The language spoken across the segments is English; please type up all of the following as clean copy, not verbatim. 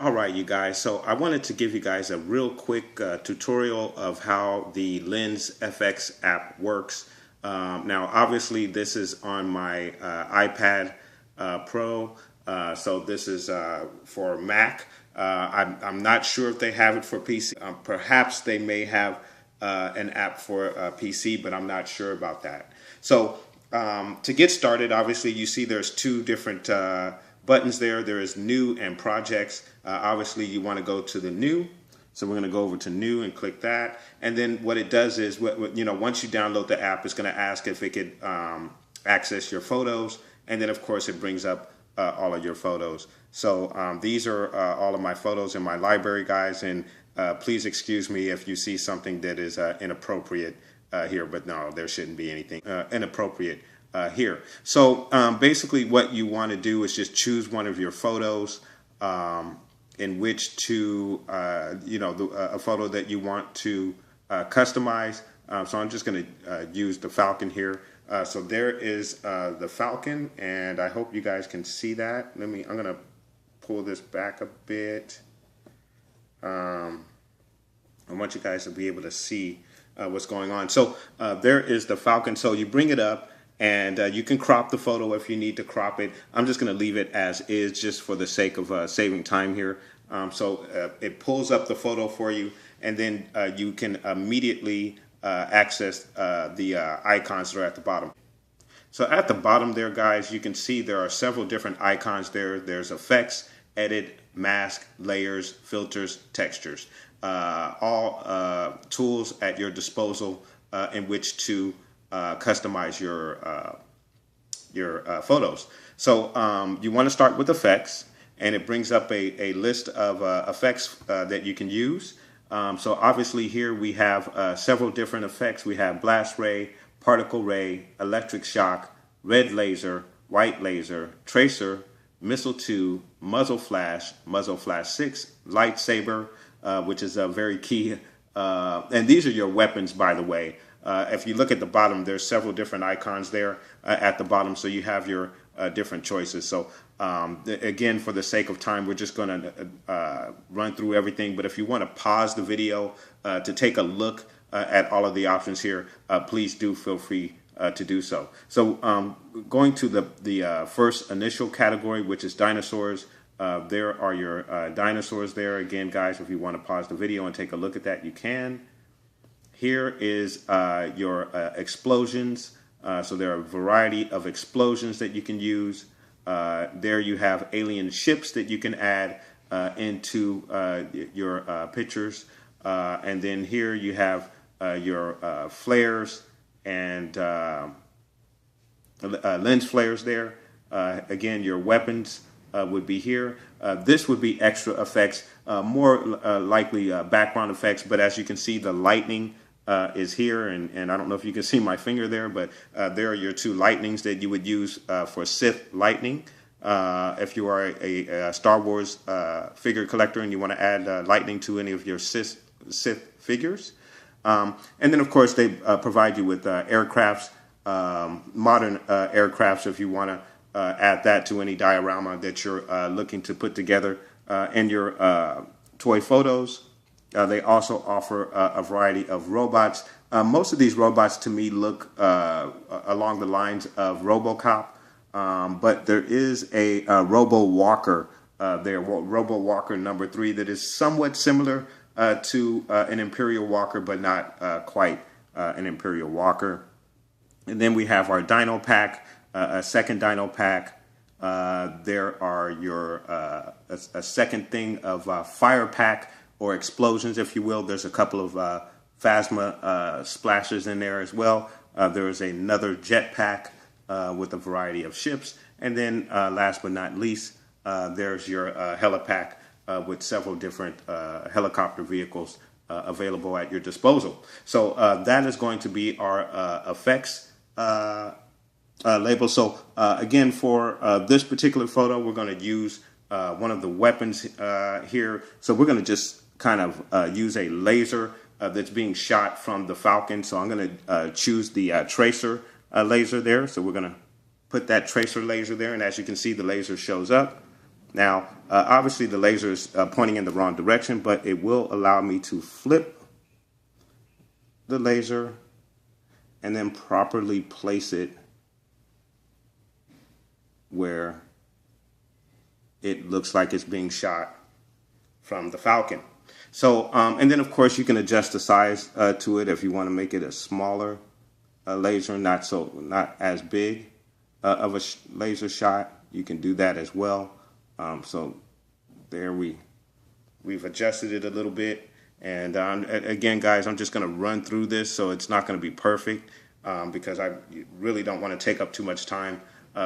All right, you guys, so I wanted to give you guys a real quick tutorial of how the Lens FX app works. Now, obviously, this is on my iPad Pro, so this is for Mac. I'm not sure if they have it for PC. Perhaps they may have an app for PC, but I'm not sure about that. So to get started, obviously, you see there's two different buttons there. There is new and projects. Obviously, you want to go to the new. So we're going to go over to new and click that. And then what it does is, once you download the app, it's going to ask if it could access your photos. And then, of course, it brings up all of your photos. So these are all of my photos in my library, guys. And please excuse me if you see something that is inappropriate here. But no, there shouldn't be anything inappropriate here. So basically what you want to do is just choose one of your photos in which to, a photo that you want to customize. So I'm just going to use the Falcon here. So there is the Falcon, and I hope you guys can see that. I'm going to pull this back a bit. I want you guys to be able to see what's going on. So there is the Falcon. So you bring it up, and you can crop the photo if you need to crop it. I'm just going to leave it as is just for the sake of saving time here. So it pulls up the photo for you, and then you can immediately access the icons that are at the bottom. So at the bottom there, guys, you can see there are several different icons there. There's effects, edit, mask, layers, filters, textures. All tools at your disposal in which to customize your photos. So you want to start with effects, and it brings up a list of effects that you can use. So obviously here we have several different effects. We have blast ray, particle ray, electric shock, red laser, white laser, tracer, missile 2, muzzle flash 6, Light Saber, which is a very key. And these are your weapons, by the way. If you look at the bottom, there's several different icons there at the bottom, so you have your different choices. So again, for the sake of time, we're just going to run through everything. But if you want to pause the video to take a look at all of the options here, please do feel free to do so. So going to the first initial category, which is dinosaurs. There are your dinosaurs there. Again, guys, if you want to pause the video and take a look at that, you can. Here is your explosions. So there are a variety of explosions that you can use. There you have alien ships that you can add into your pictures. And then here you have your flares and lens flares there. Again, your weapons would be here. This would be extra effects, more likely background effects. But as you can see, the lightning is here, and I don't know if you can see my finger there, but there are your two lightnings that you would use for Sith lightning. If you are a Star Wars figure collector and you want to add lightning to any of your Sith figures. And then, of course, they provide you with aircrafts, modern aircrafts, if you want to add that to any diorama that you're looking to put together in your toy photos. They also offer a variety of robots. Most of these robots to me look along the lines of RoboCop, but there is a Robo Walker there, Robo Walker number 3, that is somewhat similar to an Imperial Walker, but not quite an Imperial Walker. And then we have our Dino Pack, a second Dino Pack. There are your a second thing of Fire Pack, or explosions, if you will. There's a couple of phasma splashes in there as well. There is another jetpack with a variety of ships. And then last but not least, there's your helipack with several different helicopter vehicles available at your disposal. So that is going to be our effects label. So again, for this particular photo, we're going to use one of the weapons here. So we're going to just kind of use a laser that's being shot from the Falcon. So I'm going to choose the tracer laser there. So we're going to put that tracer laser there, and as you can see, the laser shows up. Now, obviously the laser is pointing in the wrong direction, but it will allow me to flip the laser and then properly place it where it looks like it's being shot from the Falcon. So, and then of course you can adjust the size to it if you want to make it a smaller laser, not as big of a laser shot. You can do that as well. So there we've adjusted it a little bit. And again, guys, I'm just going to run through this, so it's not going to be perfect because I really don't want to take up too much time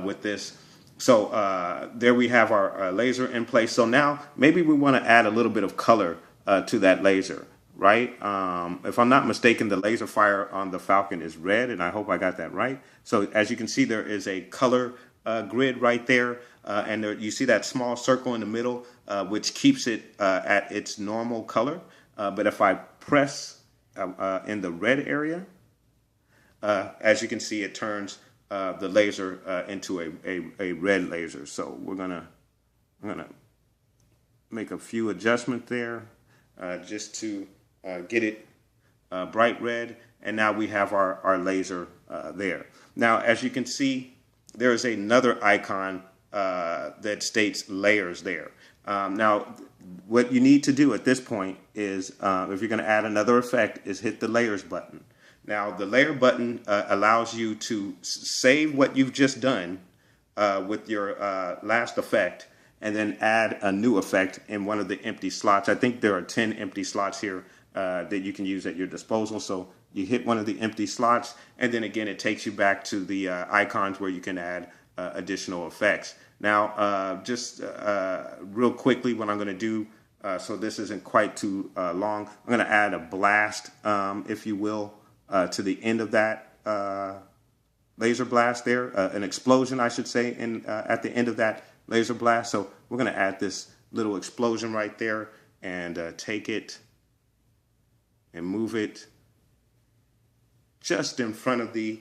with this. So there we have our laser in place. So now maybe we want to add a little bit of color to that laser, right? If I'm not mistaken, the laser fire on the Falcon is red, and I hope I got that right. So as you can see, there is a color grid right there, and there, you see that small circle in the middle, which keeps it at its normal color. But if I press in the red area, as you can see, it turns the laser into a red laser. So I'm gonna make a few adjustments there just to get it bright red. And now we have our laser there. Now, as you can see, there is another icon that states layers there. Now, what you need to do at this point is, if you're going to add another effect, is hit the layers button. Now, the layer button allows you to save what you've just done with your last effect, and then add a new effect in one of the empty slots. I think there are 10 empty slots here that you can use at your disposal. So you hit one of the empty slots, and then again, it takes you back to the icons where you can add additional effects. Now, just real quickly, what I'm going to do, so this isn't quite too long, I'm going to add a blast, if you will, to the end of that laser blast there, an explosion, I should say, at the end of that laser blast. So we're going to add this little explosion right there, and take it and move it just in front of the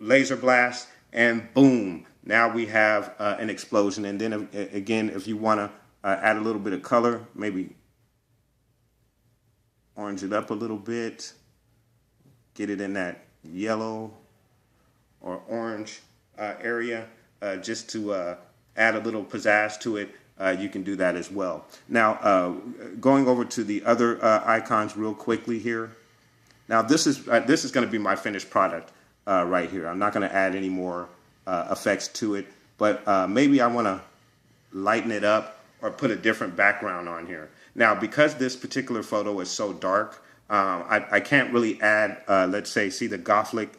laser blast, and boom, now we have an explosion. And then again, if you want to add a little bit of color, maybe orange it up a little bit, get it in that yellow or orange area, just to add a little pizzazz to it. You can do that as well. Now, going over to the other icons real quickly here. Now, this is going to be my finished product right here. I'm not going to add any more effects to it, but maybe I want to lighten it up or put a different background on here. Now, because this particular photo is so dark, I can't really add, let's say, see the Gothic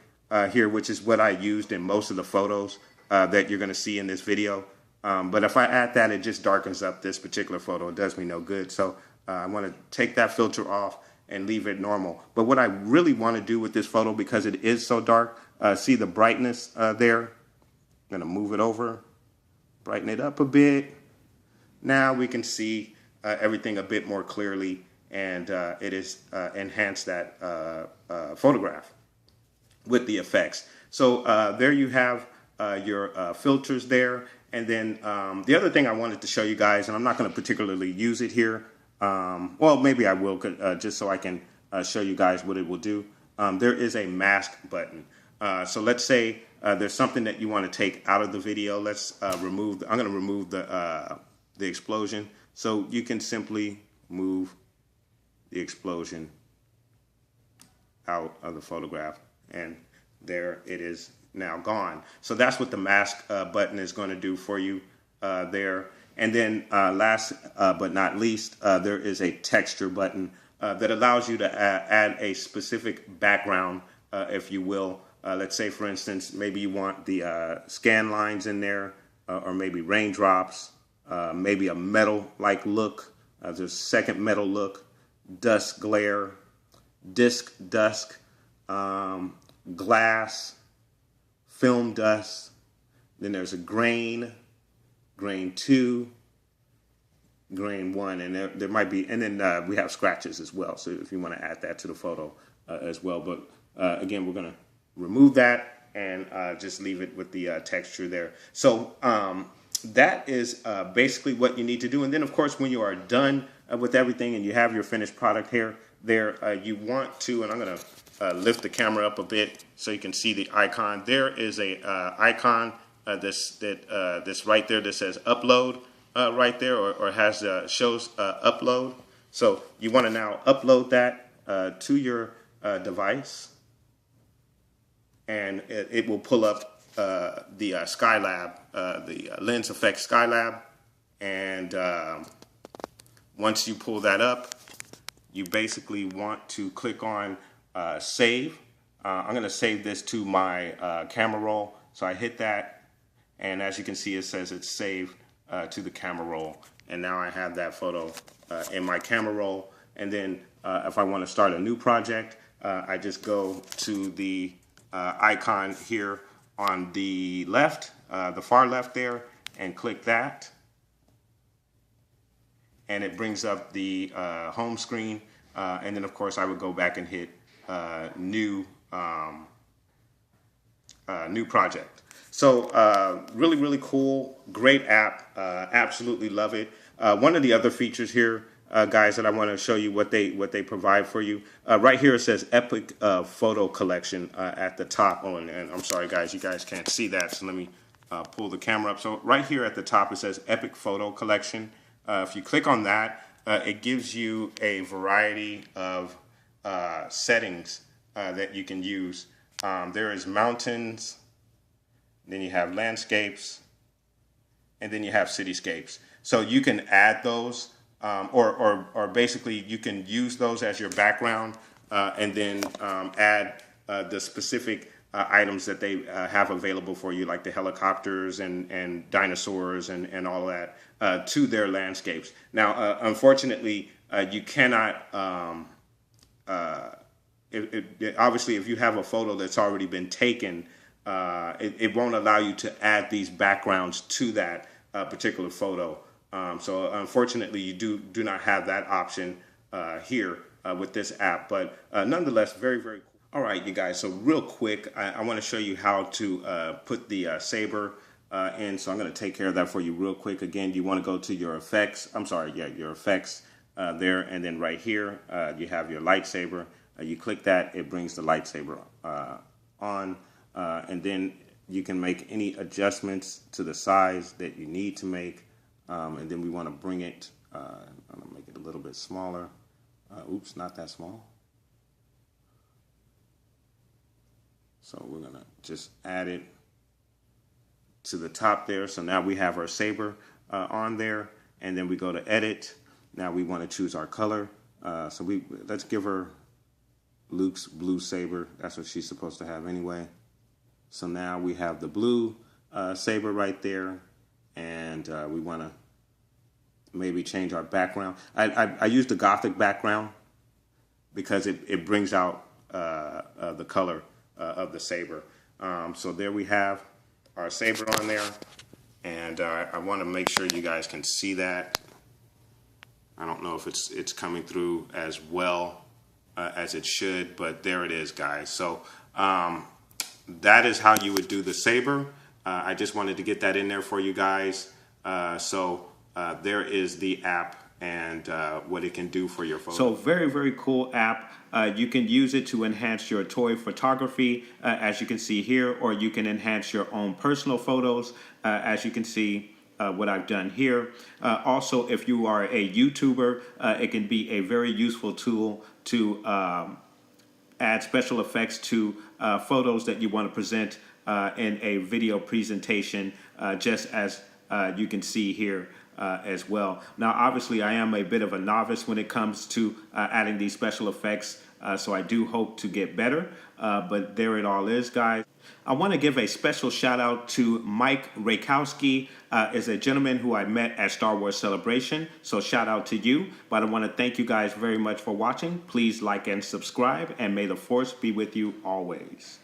here, which is what I used in most of the photos that you're going to see in this video. But if I add that, it just darkens up this particular photo. It does me no good. So I want to take that filter off and leave it normal. But what I really want to do with this photo, because it is so dark, see the brightness there? I'm going to move it over, brighten it up a bit. Now we can see everything a bit more clearly, and it is enhanced that photograph with the effects. So there you have your filters there. And then the other thing I wanted to show you guys, and I'm not going to particularly use it here. Well, maybe I will, just so I can show you guys what it will do. There is a mask button. So let's say there's something that you want to take out of the video. Let's remove. I'm going to remove the explosion. So you can simply move the explosion out of the photograph, and there it is now gone. So that's what the mask button is going to do for you there. And then last but not least, there is a texture button that allows you to add a specific background, if you will. Let's say, for instance, maybe you want the scan lines in there, or maybe raindrops, maybe a metal-like look. There's a second metal look, dusk glare, disk dusk, glass, film dust. Then there's a grain, grain 2, grain 1, and there might be, and then we have scratches as well. So if you want to add that to the photo as well. But again, we're going to remove that and just leave it with the texture there. So that is basically what you need to do. And then, of course, when you are done with everything and you have your finished product here, you want to, and I'm going to lift the camera up a bit so you can see the icon. There is a icon this right there that says upload right there, or has shows upload. So you want to now upload that to your device, and it will pull up the Skylab, the Lens FX Skylab, and once you pull that up, you basically want to click on save. I'm going to save this to my camera roll, so I hit that, and as you can see, it says it's saved to the camera roll, and now I have that photo in my camera roll. And then if I want to start a new project, I just go to the icon here on the left, the far left there, and click that, and it brings up the home screen, and then of course I would go back and hit new project. So really cool, great app, absolutely love it. One of the other features here, guys, that I want to show you what they provide for you. Right here it says Epic Photo Collection at the top. Oh, and I'm sorry guys, you guys can't see that, so let me pull the camera up. So right here at the top it says Epic Photo Collection. If you click on that, it gives you a variety of settings that you can use. There is mountains, then you have landscapes, and then you have cityscapes. So you can add those, or basically you can use those as your background, and then add the specific items that they have available for you, like the helicopters and dinosaurs and all of that, to their landscapes. Now, unfortunately, you cannot, obviously, if you have a photo that's already been taken, it won't allow you to add these backgrounds to that particular photo. So unfortunately, you do not have that option here with this app, but nonetheless, very cool. All right, you guys, so real quick, I want to show you how to put the Saber in. So I'm going to take care of that for you real quick. Again, you want to go to your effects, your effects there, and then right here, you have your Light Saber. You click that, it brings the Light Saber on, and then you can make any adjustments to the size that you need to make, and then we want to bring it, I'm going to make it a little bit smaller. Oops, not that small. So we're going to just add it to the top there. So now we have our Saber on there, and then we go to edit. Now we want to choose our color. So let's give her Luke's blue Saber. That's what she's supposed to have anyway. So now we have the blue Saber right there, and we want to maybe change our background. I use the Gothic background because it brings out the color of the Saber. So there we have our Saber on there, and I want to make sure you guys can see that. I don't know if it's coming through as well as it should, but there it is, guys. So that is how you would do the Saber. I just wanted to get that in there for you guys. So there is the app and what it can do for your photos. So very cool app. You can use it to enhance your toy photography, as you can see here, or you can enhance your own personal photos, as you can see what I've done here. Also, if you are a YouTuber, it can be a very useful tool to add special effects to photos that you want to present in a video presentation, just as you can see here as well. Now, obviously, I am a bit of a novice when it comes to adding these special effects, so I do hope to get better, but there it all is, guys. I want to give a special shout out to Mike Rakowski, is a gentleman who I met at Star Wars Celebration, so shout out to you. But I want to thank you guys very much for watching. Please like and subscribe, and may the Force be with you always.